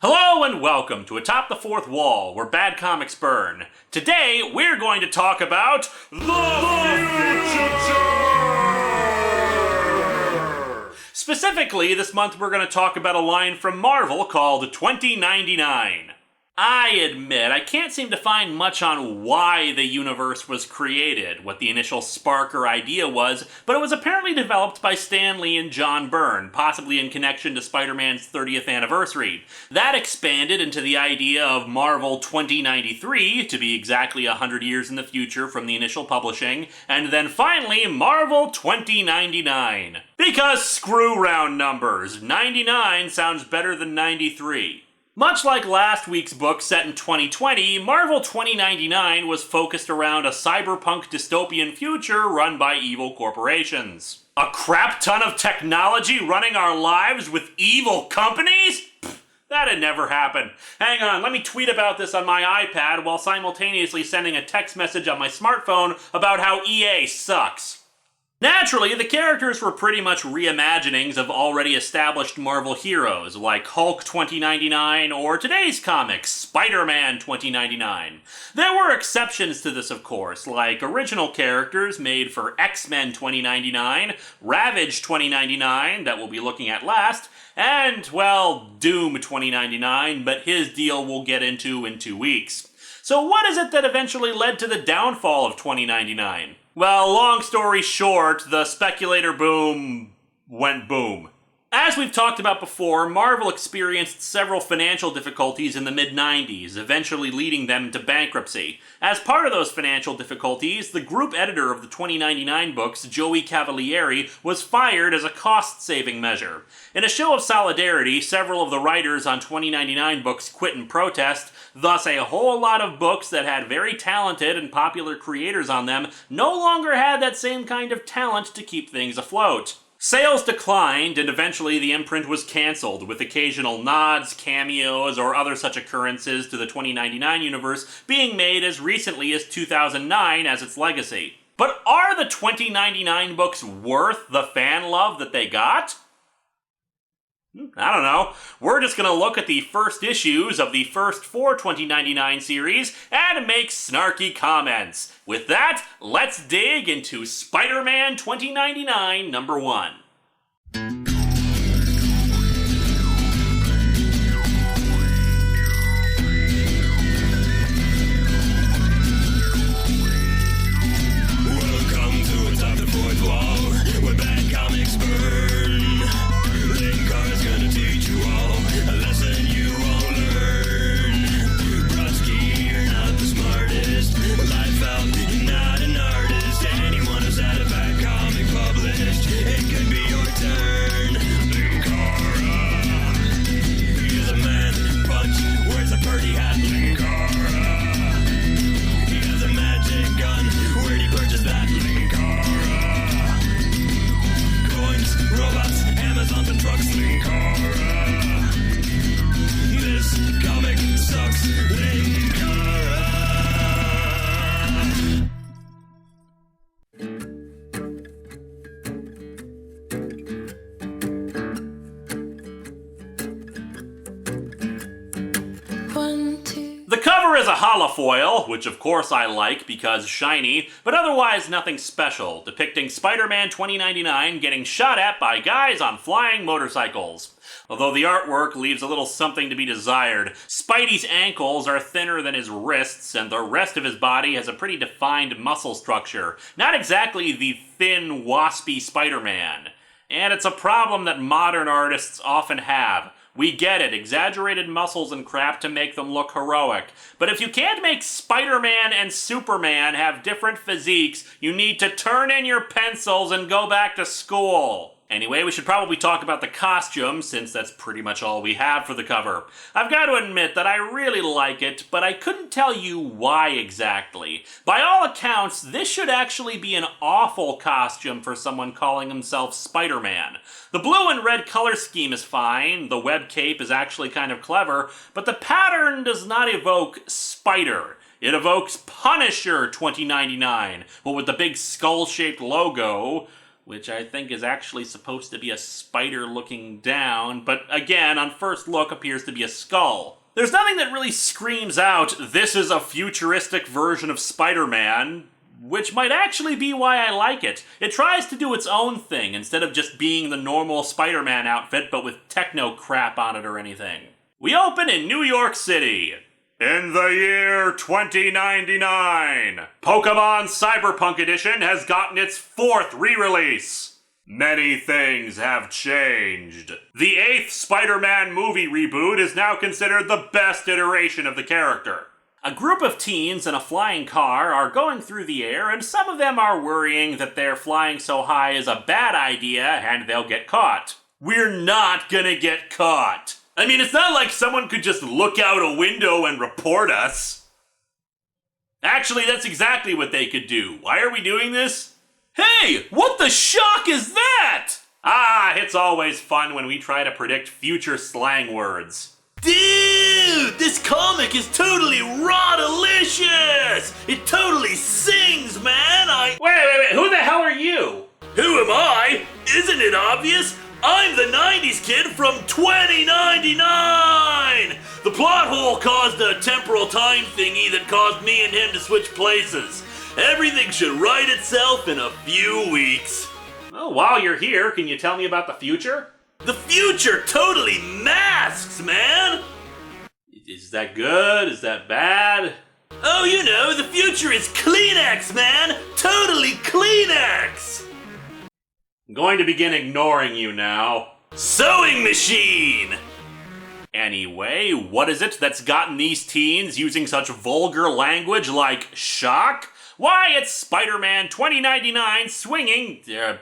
Hello and welcome to Atop the Fourth Wall, where bad comics burn. Today, we're going to talk about the future! Specifically, this month we're going to talk about a line from Marvel called 2099. I admit, I can't seem to find much on why the universe was created, what the initial spark or idea was, but it was apparently developed by Stan Lee and John Byrne, possibly in connection to Spider-Man's 30th anniversary. That expanded into the idea of Marvel 2093, to be exactly 100 years in the future from the initial publishing, and then finally Marvel 2099. Because screw round numbers, 99 sounds better than 93. Much like last week's book set in 2020, Marvel 2099 was focused around a cyberpunk dystopian future run by evil corporations. A crap ton of technology running our lives with evil companies? Pfft, that'd never happen. Hang on, let me tweet about this on my iPad while simultaneously sending a text message on my smartphone about how EA sucks. Naturally, the characters were pretty much reimaginings of already established Marvel heroes, like Hulk 2099 or today's comics, Spider-Man 2099. There were exceptions to this, of course, like original characters made for X-Men 2099, Ravage 2099, that we'll be looking at last, and, well, Doom 2099, but his deal we'll get into in 2 weeks. So what is it that eventually led to the downfall of 2099? Well, long story short, the speculator boom went boom. As we've talked about before, Marvel experienced several financial difficulties in the mid-90s, eventually leading them to bankruptcy. As part of those financial difficulties, the group editor of the 2099 books, Joey Cavalieri, was fired as a cost-saving measure. In a show of solidarity, several of the writers on 2099 books quit in protest, thus a whole lot of books that had very talented and popular creators on them no longer had that same kind of talent to keep things afloat. Sales declined, and eventually the imprint was cancelled, with occasional nods, cameos, or other such occurrences to the 2099 universe being made as recently as 2009 as its legacy. But are the 2099 books worth the fan love that they got? I don't know. We're just gonna look at the first issues of the first 4 2099 series and make snarky comments. With that, let's dig into Spider-Man 2099 number 1. Welcome to Atop the Fourth Wall, where bad comics burn. Linkara's gonna teach you all a lesson you won't learn. Brodsky, you're not the smartest. Life out, you're not an artist. Anyone who's had a bad comic published, it could be your turn. Linkara, he's a man punch, wears a party hat. Linkara, he has a magic gun. Where'd he purchase that? Linkara, coins, robots, Amazons and trucks. Linkara, this comic sucks. Linkara. The cover is a holofoil, which of course I like because shiny, but otherwise nothing special, depicting Spider-Man 2099 getting shot at by guys on flying motorcycles. Although the artwork leaves a little something to be desired. Spidey's ankles are thinner than his wrists, and the rest of his body has a pretty defined muscle structure. Not exactly the thin, waspy Spider-Man. And it's a problem that modern artists often have. We get it, exaggerated muscles and crap to make them look heroic. But if you can't make Spider-Man and Superman have different physiques, you need to turn in your pencils and go back to school. Anyway, we should probably talk about the costume, since that's pretty much all we have for the cover. I've got to admit that I really like it, but I couldn't tell you why exactly. By all accounts, this should actually be an awful costume for someone calling himself Spider-Man. The blue and red color scheme is fine, the web cape is actually kind of clever, but the pattern does not evoke Spider. It evokes Punisher 2099, but with the big skull-shaped logo. which I think is actually supposed to be a spider looking down, but again, on first look appears to be a skull. There's nothing that really screams out, "This is a futuristic version of Spider-Man," which might actually be why I like it. It tries to do its own thing instead of just being the normal Spider-Man outfit but with techno crap on it or anything. We open in New York City. In the year 2099, Pokemon Cyberpunk Edition has gotten its 4th re-release. Many things have changed. The 8th Spider-Man movie reboot is now considered the best iteration of the character. A group of teens in a flying car are going through the air, and some of them are worrying that their flying so high is a bad idea and they'll get caught. We're not gonna get caught. I mean, it's not like someone could just look out a window and report us. Actually, that's exactly what they could do. Why are we doing this? Hey, what the shock is that? It's always fun when we try to predict future slang words. Dude, this comic is totally raw-delicious! It totally sings, man! Wait, who the hell are you? Who am I? Isn't it obvious? I'm the 90s kid from 2099! The plot hole caused a temporal time thingy that caused me and him to switch places. Everything should right itself in a few weeks. Well, while you're here, can you tell me about the future? The future totally masks, man! Is that good? Is that bad? Oh, you know, the future is Kleenex, man! Totally Kleenex! I'm going to begin ignoring you now. Sewing machine! Anyway, what is it that's gotten these teens using such vulgar language like shock? Why, it's Spider-Man 2099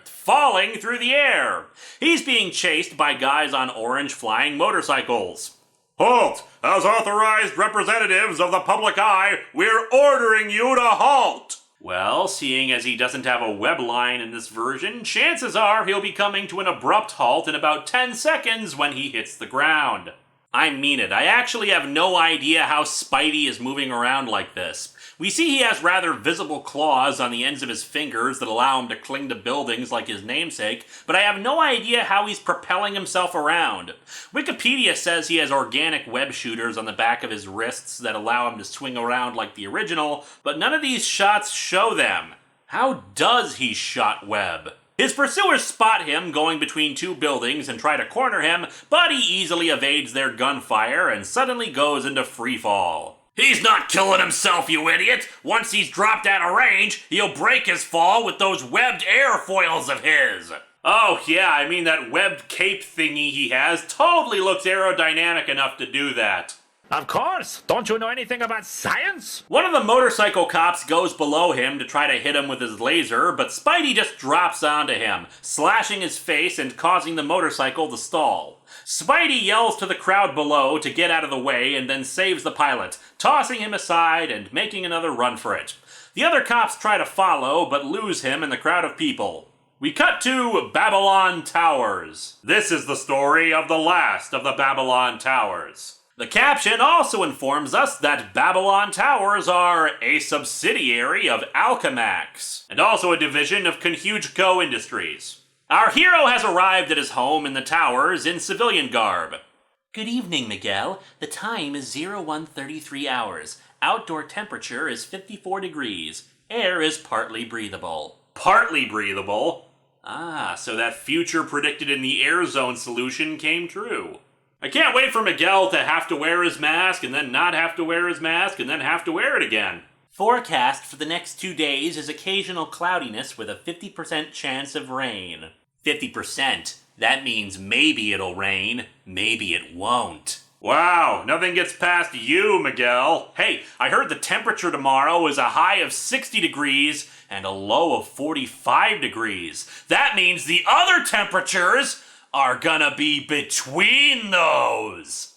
falling through the air. He's being chased by guys on orange flying motorcycles. Halt! As authorized representatives of the public eye, we're ordering you to halt! Well, seeing as he doesn't have a web line in this version, chances are he'll be coming to an abrupt halt in about 10 seconds when he hits the ground. I mean it, I actually have no idea how Spidey is moving around like this. We see he has rather visible claws on the ends of his fingers that allow him to cling to buildings like his namesake, but I have no idea how he's propelling himself around. Wikipedia says he has organic web shooters on the back of his wrists that allow him to swing around like the original, but none of these shots show them. How does he shot web? His pursuers spot him going between two buildings and try to corner him, but he easily evades their gunfire and suddenly goes into freefall. He's not killing himself, you idiot! Once he's dropped out of range, he'll break his fall with those webbed airfoils of his! Oh yeah, I mean that webbed cape thingy he has totally looks aerodynamic enough to do that. Of course! Don't you know anything about science? One of the motorcycle cops goes below him to try to hit him with his laser, but Spidey just drops onto him, slashing his face and causing the motorcycle to stall. Spidey yells to the crowd below to get out of the way and then saves the pilot, tossing him aside and making another run for it. The other cops try to follow, but lose him in the crowd of people. We cut to Babylon Towers. This is the story of the last of the Babylon Towers. The caption also informs us that Babylon Towers are a subsidiary of Alchemax, and also a division of Conhuge Industries. Our hero has arrived at his home in the towers in civilian garb. Good evening, Miguel. The time is 01:33 hours. Outdoor temperature is 54 degrees. Air is partly breathable. Partly breathable? So that future predicted in the air zone solution came true. I can't wait for Miguel to have to wear his mask and then not have to wear his mask and then have to wear it again. Forecast for the next 2 days is occasional cloudiness with a 50% chance of rain. 50%? That means maybe it'll rain, maybe it won't. Wow, nothing gets past you, Miguel. Hey, I heard the temperature tomorrow is a high of 60 degrees and a low of 45 degrees. That means the other temperatures are gonna be between those.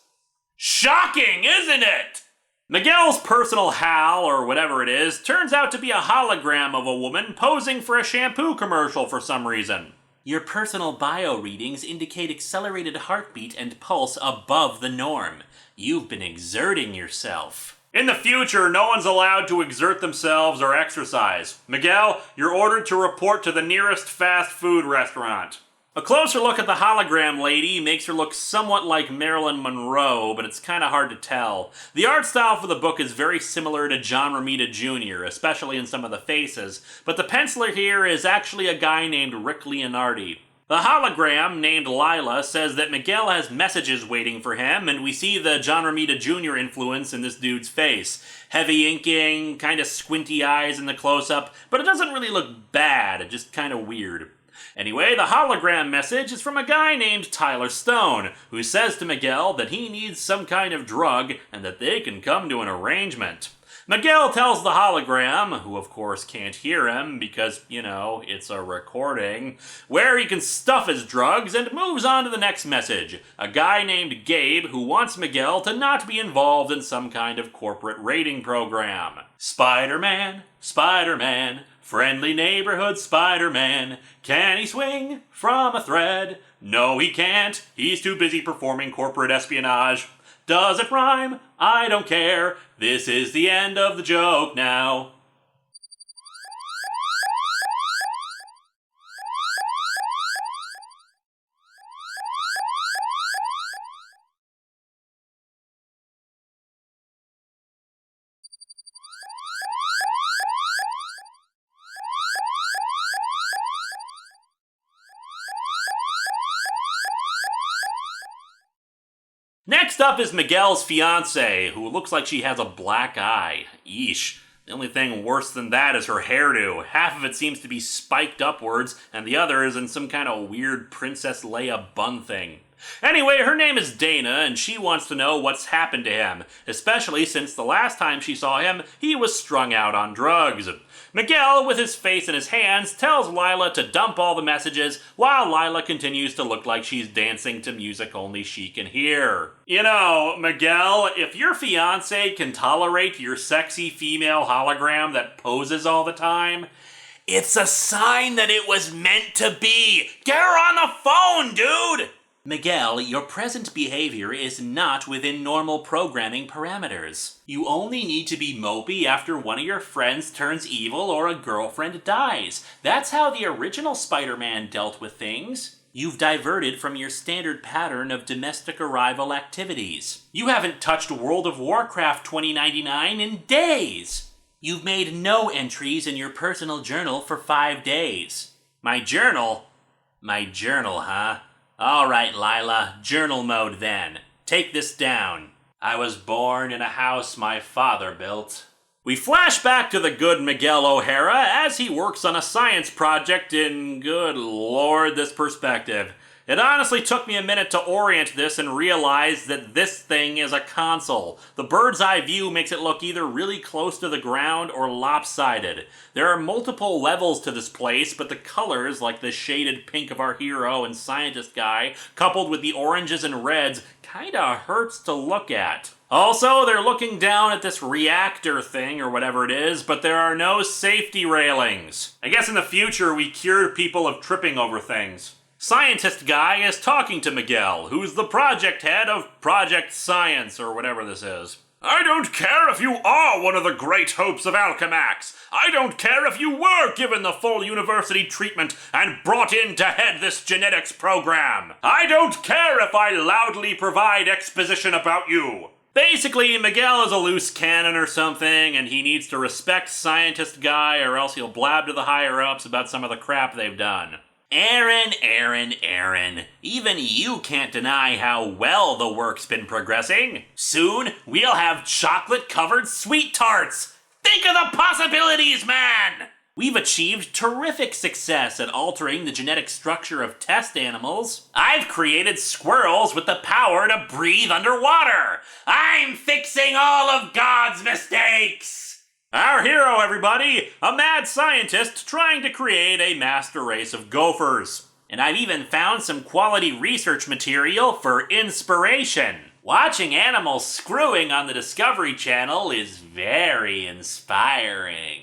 Shocking, isn't it? Miguel's personal Hal, or whatever it is, turns out to be a hologram of a woman posing for a shampoo commercial for some reason. Your personal bio readings indicate accelerated heartbeat and pulse above the norm. You've been exerting yourself. In the future, no one's allowed to exert themselves or exercise. Miguel, you're ordered to report to the nearest fast food restaurant. A closer look at the hologram lady makes her look somewhat like Marilyn Monroe, but it's kind of hard to tell. The art style for the book is very similar to John Romita Jr., especially in some of the faces, but the penciler here is actually a guy named Rick Leonardi. The hologram, named Lila, says that Miguel has messages waiting for him, and we see the John Romita Jr. influence in this dude's face. Heavy inking, kind of squinty eyes in the close-up, but it doesn't really look bad, just kind of weird. Anyway, the hologram message is from a guy named Tyler Stone, who says to Miguel that he needs some kind of drug and that they can come to an arrangement. Miguel tells the hologram, who of course can't hear him because, it's a recording, where he can stuff his drugs and moves on to the next message. A guy named Gabe who wants Miguel to not be involved in some kind of corporate raiding program. Spider-Man, Spider-Man, friendly neighborhood Spider-Man. Can he swing from a thread? No, he can't. He's too busy performing corporate espionage. Does it rhyme? I don't care. This is the end of the joke now. Next up is Miguel's fiancée, who looks like she has a black eye. Yeesh. The only thing worse than that is her hairdo. Half of it seems to be spiked upwards, and the other is in some kind of weird Princess Leia bun thing. Anyway, her name is Dana, and she wants to know what's happened to him, especially since the last time she saw him, he was strung out on drugs. Miguel, with his face in his hands, tells Lila to dump all the messages, while Lila continues to look like she's dancing to music only she can hear. Miguel, if your fiancé can tolerate your sexy female hologram that poses all the time, it's a sign that it was meant to be. Get her on the phone, dude! Miguel, your present behavior is not within normal programming parameters. You only need to be mopey after one of your friends turns evil or a girlfriend dies. That's how the original Spider-Man dealt with things. You've diverted from your standard pattern of domestic arrival activities. You haven't touched World of Warcraft 2099 in days. You've made no entries in your personal journal for 5 days. My journal? My journal, huh? All right, Lila, journal mode then. Take this down. I was born in a house my father built. We flash back to the good Miguel O'Hara as he works on a science project in, good lord, this perspective. It honestly took me a minute to orient this and realize that this thing is a console. The bird's eye view makes it look either really close to the ground or lopsided. There are multiple levels to this place, but the colors, like the shaded pink of our hero and scientist guy, coupled with the oranges and reds, kinda hurts to look at. Also, they're looking down at this reactor thing, or whatever it is, but there are no safety railings. I guess in the future we cured people of tripping over things. Scientist guy is talking to Miguel, who's the project head of Project Science, or whatever this is. I don't care if you are one of the great hopes of Alchemax. I don't care if you were given the full university treatment and brought in to head this genetics program. I don't care if I loudly provide exposition about you. Basically, Miguel is a loose cannon or something, and he needs to respect scientist guy or else he'll blab to the higher-ups about some of the crap they've done. Aaron. Even you can't deny how well the work's been progressing. Soon, we'll have chocolate-covered sweet tarts. Think of the possibilities, man! We've achieved terrific success at altering the genetic structure of test animals. I've created squirrels with the power to breathe underwater. I'm fixing all of God's mistakes! Our hero, everybody! A mad scientist trying to create a master race of gophers. And I've even found some quality research material for inspiration. Watching animals screwing on the Discovery Channel is very inspiring.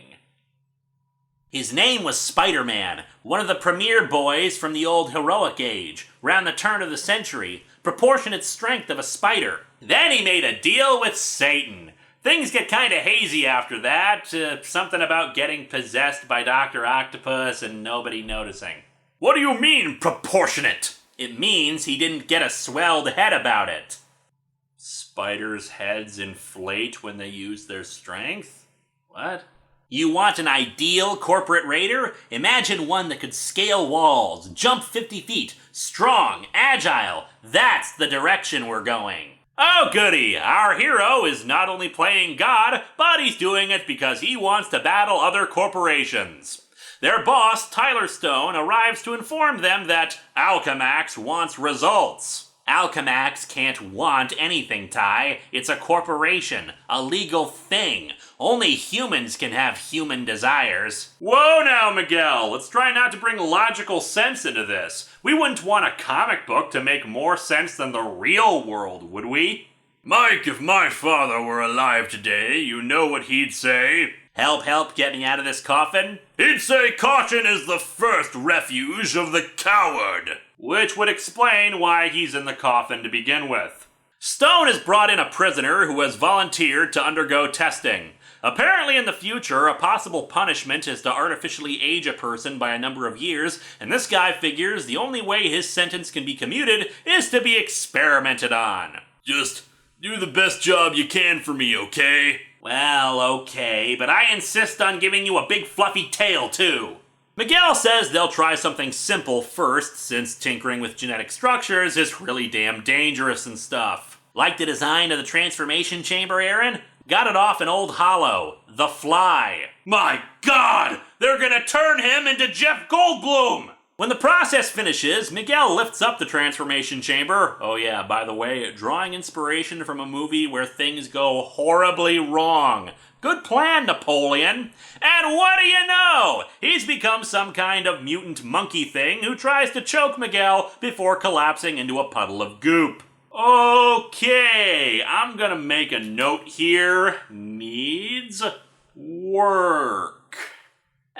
His name was Spider-Man, one of the premier boys from the old heroic age, round the turn of the century, proportionate strength of a spider. Then he made a deal with Satan. Things get kinda hazy after that. Something about getting possessed by Dr. Octopus and nobody noticing. What do you mean, proportionate? It means he didn't get a swelled head about it. Spiders' heads inflate when they use their strength? What? You want an ideal corporate raider? Imagine one that could scale walls, jump 50 feet, strong, agile. That's the direction we're going. Oh goody, our hero is not only playing God, but he's doing it because he wants to battle other corporations. Their boss, Tyler Stone, arrives to inform them that Alchemax wants results. Alchemax can't want anything, Ty. It's a corporation, a legal thing. Only humans can have human desires. Whoa now, Miguel. Let's try not to bring logical sense into this. We wouldn't want a comic book to make more sense than the real world, would we? Mike, if my father were alive today, you know what he'd say? Help, get me out of this coffin? He'd say caution is the first refuge of the coward. Which would explain why he's in the coffin to begin with. Stone has brought in a prisoner who has volunteered to undergo testing. Apparently in the future, a possible punishment is to artificially age a person by a number of years, and this guy figures the only way his sentence can be commuted is to be experimented on. Just do the best job you can for me, okay? Well, okay, but I insist on giving you a big fluffy tail, too. Miguel says they'll try something simple first, since tinkering with genetic structures is really damn dangerous and stuff. Like the design of the transformation chamber, Aaron? Got it off an old hollow, The Fly. My God! They're gonna turn him into Jeff Goldblum! When the process finishes, Miguel lifts up the transformation chamber. Oh yeah, by the way, drawing inspiration from a movie where things go horribly wrong. Good plan, Napoleon. And what do you know? He's become some kind of mutant monkey thing who tries to choke Miguel before collapsing into a puddle of goop. Okay, I'm gonna make a note here. Needs work.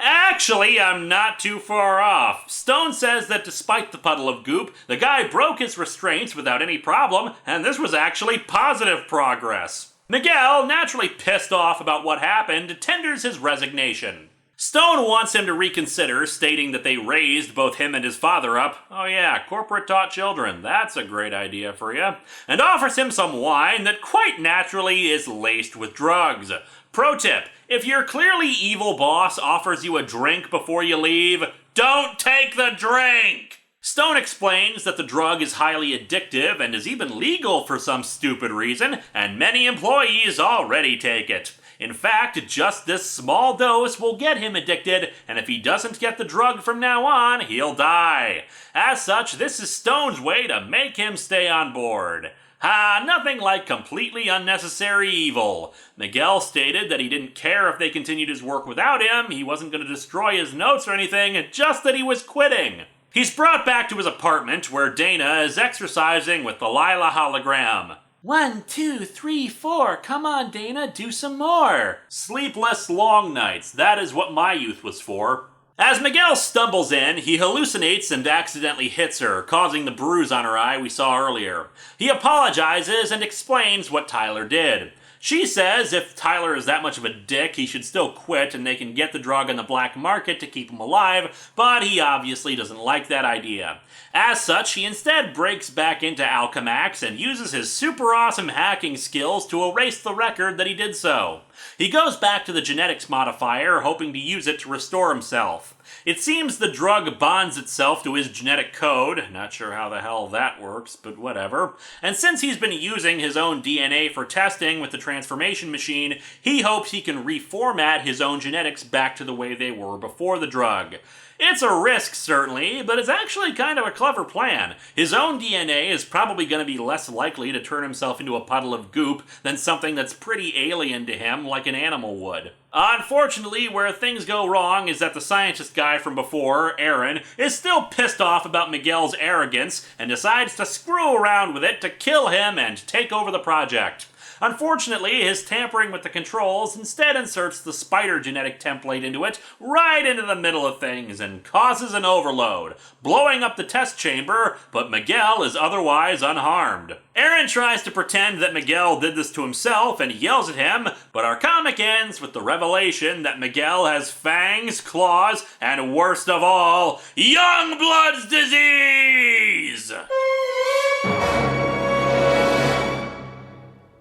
Actually, I'm not too far off. Stone says that despite the puddle of goop, the guy broke his restraints without any problem, and this was actually positive progress. Miguel, naturally pissed off about what happened, tenders his resignation. Stone wants him to reconsider, stating that they raised both him and his father up. Oh yeah, corporate taught children, that's a great idea for you. And offers him some wine that quite naturally is laced with drugs. Pro tip, if your clearly evil boss offers you a drink before you leave, don't take the drink! Stone explains that the drug is highly addictive and is even legal for some stupid reason, and many employees already take it. In fact, just this small dose will get him addicted, and if he doesn't get the drug from now on, he'll die. As such, this is Stone's way to make him stay on board. Nothing like completely unnecessary evil. Miguel stated that he didn't care if they continued his work without him, he wasn't going to destroy his notes or anything, just that he was quitting. He's brought back to his apartment where Dana is exercising with the Lila hologram. 1, 2, 3, 4, come on Dana, do some more. Sleepless long nights, that is what my youth was for. As Miguel stumbles in, he hallucinates and accidentally hits her, causing the bruise on her eye we saw earlier. He apologizes and explains what Tyler did. She says if Tyler is that much of a dick, he should still quit and they can get the drug on the black market to keep him alive, but he obviously doesn't like that idea. As such, he instead breaks back into Alchemax and uses his super awesome hacking skills to erase the record that he did so. He goes back to the genetics modifier, hoping to use it to restore himself. It seems the drug bonds itself to his genetic code, not sure how the hell that works, but whatever. And since he's been using his own DNA for testing with the transformation machine, he hopes he can reformat his own genetics back to the way they were before the drug. It's a risk, certainly, but it's actually kind of a clever plan. His own DNA is probably going to be less likely to turn himself into a puddle of goop than something that's pretty alien to him, like an animal would. Unfortunately, where things go wrong is that the scientist guy from before, Aaron, is still pissed off about Miguel's arrogance and decides to screw around with it to kill him and take over the project. Unfortunately, his tampering with the controls instead inserts the spider genetic template into it right into the middle of things and causes an overload, blowing up the test chamber, but Miguel is otherwise unharmed. Aaron tries to pretend that Miguel did this to himself and yells at him, but our comic ends with the revelation that Miguel has fangs, claws, and worst of all, young blood's disease!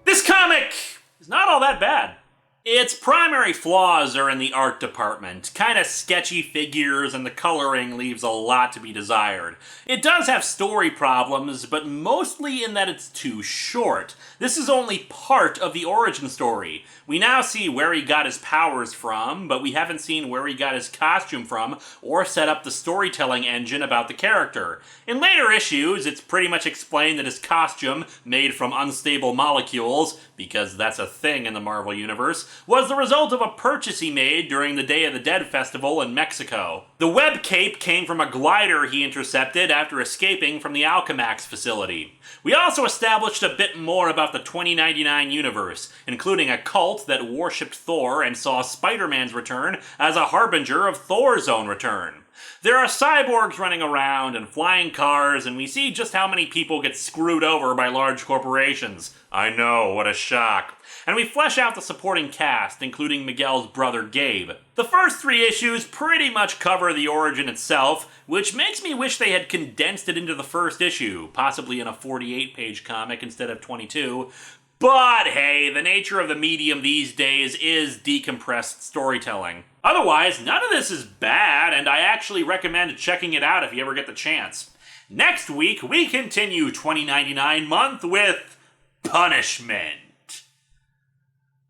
This comic is not all that bad. Its primary flaws are in the art department. Kinda sketchy figures, and the coloring leaves a lot to be desired. It does have story problems, but mostly in that it's too short. This is only part of the origin story. We now see where he got his powers from, but we haven't seen where he got his costume from, or set up the storytelling engine about the character. In later issues, it's pretty much explained that his costume, made from unstable molecules, because that's a thing in the Marvel Universe, was the result of a purchase he made during the Day of the Dead festival in Mexico. The web cape came from a glider he intercepted after escaping from the Alchemax facility. We also established a bit more about the 2099 universe, including a cult that worshipped Thor and saw Spider-Man's return as a harbinger of Thor's own return. There are cyborgs running around and flying cars, and we see just how many people get screwed over by large corporations. I know, what a shock. And we flesh out the supporting cast, including Miguel's brother Gabe. The first 3 issues pretty much cover the origin itself, which makes me wish they had condensed it into the first issue, possibly in a 48-page comic instead of 22. But hey, the nature of the medium these days is decompressed storytelling. Otherwise, none of this is bad, and I actually recommend checking it out if you ever get the chance. Next week, we continue 2099 month with punishment.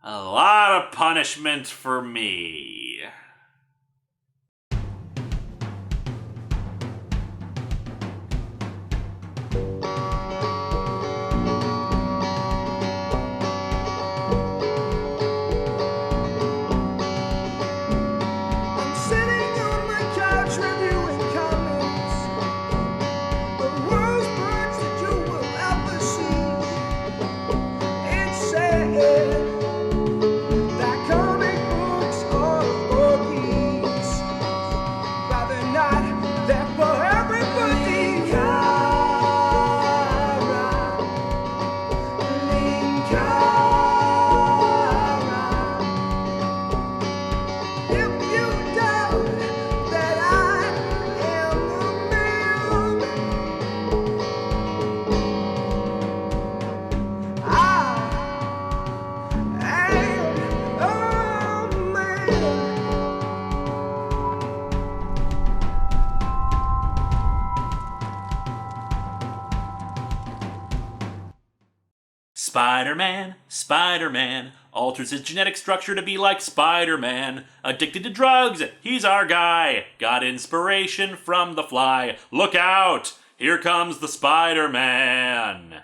A lot of punishment for me. Spider-Man, alters his genetic structure to be like Spider-Man. Addicted to drugs, he's our guy. Got inspiration from the Fly. Look out, here comes the Spider-Man.